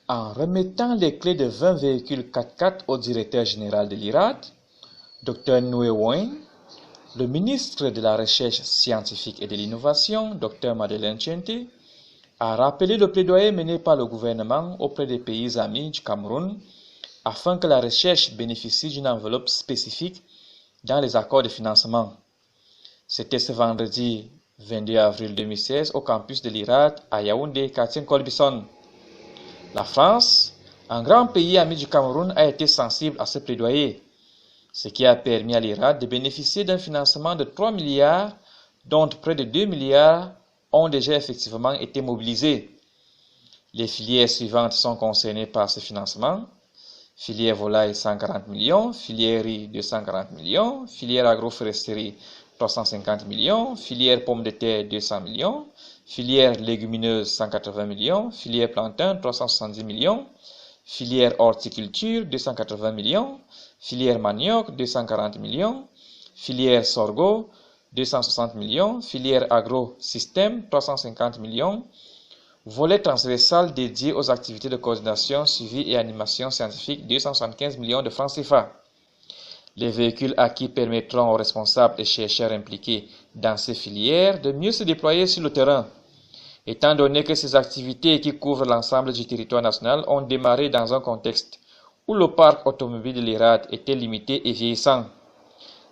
En remettant les clés de 20 véhicules 4x4 au directeur général de l'IRAD, Dr Nguyen Oanh, le ministre de la Recherche scientifique et de l'Innovation, Dr Madeleine Tchente, a rappelé le plaidoyer mené par le gouvernement auprès des pays amis du Cameroun afin que la recherche bénéficie d'une enveloppe spécifique dans les accords de financement. C'était ce vendredi 22 avril 2016 au campus de l'IRAD à Yaoundé, quartier Colbison. La France, un grand pays ami du Cameroun, a été sensible à ce plaidoyer, ce qui a permis à l'IRAD de bénéficier d'un financement de 3 milliards, dont près de 2 milliards ont déjà effectivement été mobilisés. Les filières suivantes sont concernées par ce financement. Filière volaille 140 millions, filière riz 240 millions, filière agroforesterie 350 millions, filière pommes de terre 200 millions, filière légumineuse 180 millions, filière plantain 370 millions, filière horticulture 280 millions, filière manioc 240 millions, filière sorgho 260 millions, filière agro-système 350 millions, volet transversal dédié aux activités de coordination, suivi et animation scientifique 275 millions de francs CFA. Les véhicules acquis permettront aux responsables et chercheurs impliqués dans ces filières de mieux se déployer sur le terrain, étant donné que ces activités qui couvrent l'ensemble du territoire national ont démarré dans un contexte où le parc automobile de l'IRAD était limité et vieillissant.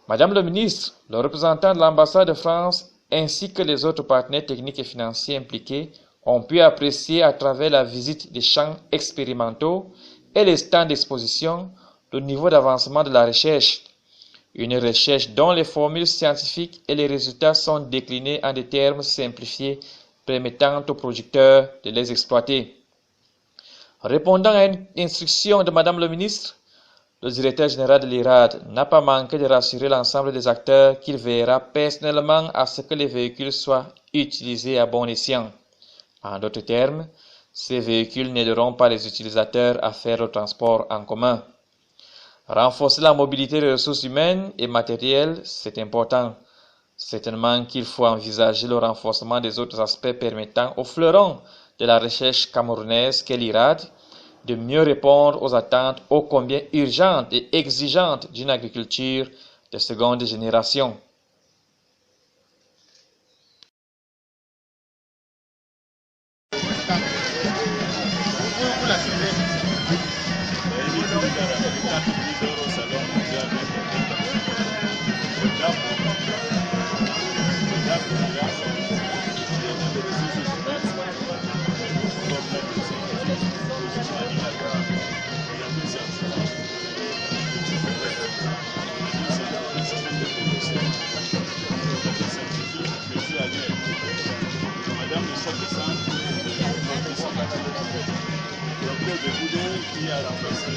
Madame le ministre, le représentant de l'ambassade de France ainsi que les autres partenaires techniques et financiers impliqués ont pu apprécier à travers la visite des champs expérimentaux et les stands d'exposition le niveau d'avancement de la recherche. Une recherche dont les formules scientifiques et les résultats sont déclinés en des termes simplifiés permettant aux producteurs de les exploiter. Répondant à une instruction de Madame le ministre, le directeur général de l'IRAD n'a pas manqué de rassurer l'ensemble des acteurs qu'il veillera personnellement à ce que les véhicules soient utilisés à bon escient. En d'autres termes, ces véhicules n'aideront pas les utilisateurs à faire le transport en commun. Renforcer la mobilité des ressources humaines et matérielles, c'est important. Certainement qu'il faut envisager le renforcement des autres aspects permettant aux fleurons de la recherche camerounaise qu'est l'IRAD de mieux répondre aux attentes ô combien urgentes et exigeantes d'une agriculture de seconde génération. Qui a remplacé